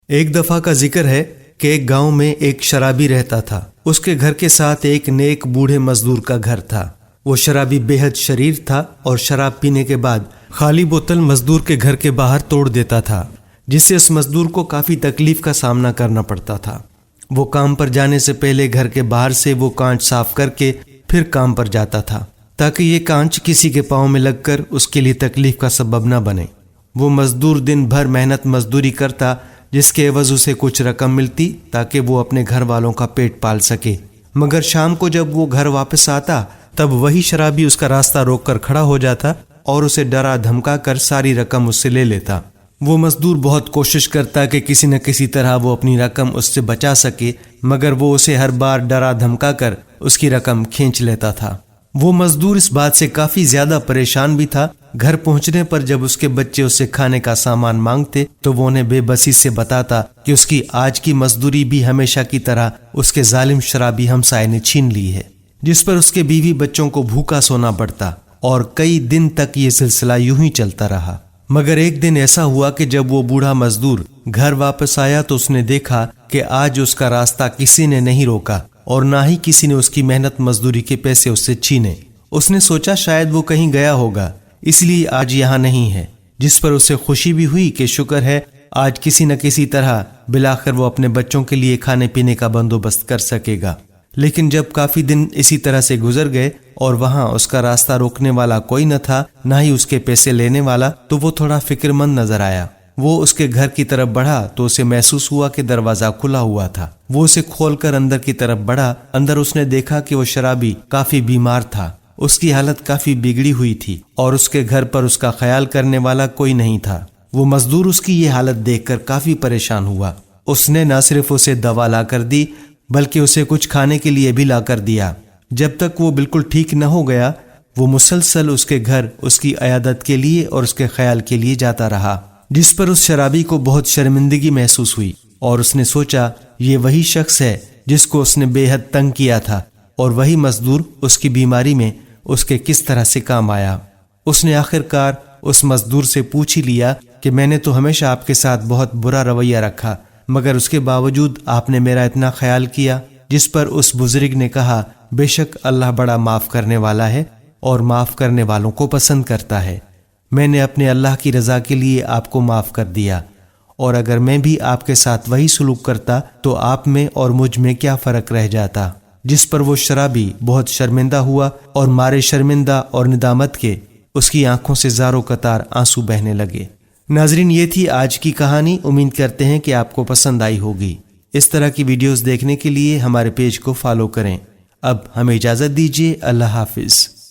ایک دفعہ کا ذکر ہے کہ ایک گاؤں میں ایک شرابی رہتا تھا۔ اس کے گھر کے ساتھ ایک نیک بوڑھے مزدور کا گھر تھا۔ وہ شرابی بے حد شریر تھا اور شراب پینے کے بعد خالی بوتل مزدور کے گھر کے باہر توڑ دیتا تھا، جس سے اس مزدور کو کافی تکلیف کا سامنا کرنا پڑتا تھا۔ وہ کام پر جانے سے پہلے گھر کے باہر سے وہ کانچ صاف کر کے پھر کام پر جاتا تھا، تاکہ یہ کانچ کسی کے پاؤں میں لگ کر اس کے لیے تکلیف کا سبب نہ بنے۔ وہ مزدور دن بھر محنت مزدوری کرتا، جس کے عوض اسے کچھ رقم ملتی تاکہ وہ اپنے گھر والوں کا پیٹ پال سکے۔ مگر شام کو جب وہ گھر واپس آتا تب وہی شرابی اس کا راستہ روک کر کھڑا ہو جاتا اور اسے ڈرا دھمکا کر ساری رقم اس سے لے لیتا۔ وہ مزدور بہت کوشش کرتا کہ کسی نہ کسی طرح وہ اپنی رقم اس سے بچا سکے، مگر وہ اسے ہر بار ڈرا دھمکا کر اس کی رقم کھینچ لیتا تھا۔ وہ مزدور اس بات سے کافی زیادہ پریشان بھی تھا۔ گھر پہنچنے پر جب اس کے بچے اس سے کھانے کا سامان مانگتے تو وہ انہیں بے بسی سے بتاتا کہ اس کی آج کی مزدوری بھی ہمیشہ کی طرح اس کے ظالم شرابی ہمسائے نے چھین لی ہے، جس پر اس کے بیوی بچوں کو بھوکا سونا پڑتا، اور کئی دن تک یہ سلسلہ یوں ہی چلتا رہا۔ مگر ایک دن ایسا ہوا کہ جب وہ بوڑھا مزدور گھر واپس آیا تو اس نے دیکھا کہ آج اس کا راستہ کسی نے نہیں روکا اور نہ ہی کسی نے اس کی محنت مزدوری کے پیسے اس سے چھینے۔ اس نے سوچا شاید وہ کہیں گیا ہوگا، اس لیے آج یہاں نہیں ہے، جس پر اسے خوشی بھی ہوئی کہ شکر ہے آج کسی نہ کسی طرح بالآخر وہ اپنے بچوں کے لیے کھانے پینے کا بندوبست کر سکے گا۔ لیکن جب کافی دن اسی طرح سے گزر گئے اور وہاں اس کا راستہ روکنے والا کوئی نہ تھا، نہ ہی اس کے پیسے لینے والا، تو وہ تھوڑا فکر مند نظر آیا۔ وہ اس کے گھر کی طرف بڑھا تو اسے محسوس ہوا کہ دروازہ کھلا ہوا تھا۔ وہ اسے کھول کر اندر کی طرف بڑھا۔ اندر اس نے دیکھا کہ وہ شرابی کافی بیمار تھا، اس کی حالت کافی بگڑی ہوئی تھی اور اس کے گھر پر اس کا خیال کرنے والا کوئی نہیں تھا۔ وہ مزدور اس کی یہ حالت دیکھ کر کافی پریشان ہوا۔ اس نے نہ صرف اسے دوا لا کر دی بلکہ اسے کچھ کھانے کے لیے بھی لا کر دیا۔ جب تک وہ بالکل ٹھیک نہ ہو گیا وہ مسلسل اس کے گھر اس کی عیادت کے لیے اور اس کے خیال کے لیے جاتا رہا، جس پر اس شرابی کو بہت شرمندگی محسوس ہوئی اور اس نے سوچا یہ وہی شخص ہے جس کو اس نے بے حد تنگ کیا تھا، اور وہی مزدور اس کی بیماری میں اس کے کس طرح سے کام آیا۔ اس نے آخر کار اس مزدور سے پوچھ ہی لیا کہ میں نے تو ہمیشہ آپ کے ساتھ بہت برا رویہ رکھا، مگر اس کے باوجود آپ نے میرا اتنا خیال کیا۔ جس پر اس بزرگ نے کہا بے شک اللہ بڑا معاف کرنے والا ہے اور معاف کرنے والوں کو پسند کرتا ہے۔ میں نے اپنے اللہ کی رضا کے لیے آپ کو معاف کر دیا، اور اگر میں بھی آپ کے ساتھ وہی سلوک کرتا تو آپ میں اور مجھ میں کیا فرق رہ جاتا۔ جس پر وہ شرابی بہت شرمندہ ہوا اور مارے شرمندہ اور ندامت کے اس کی آنکھوں سے زاروں قطار آنسو بہنے لگے۔ ناظرین، یہ تھی آج کی کہانی۔ امید کرتے ہیں کہ آپ کو پسند آئی ہوگی۔ اس طرح کی ویڈیوز دیکھنے کے لیے ہمارے پیج کو فالو کریں۔ اب ہمیں اجازت دیجیے، اللہ حافظ۔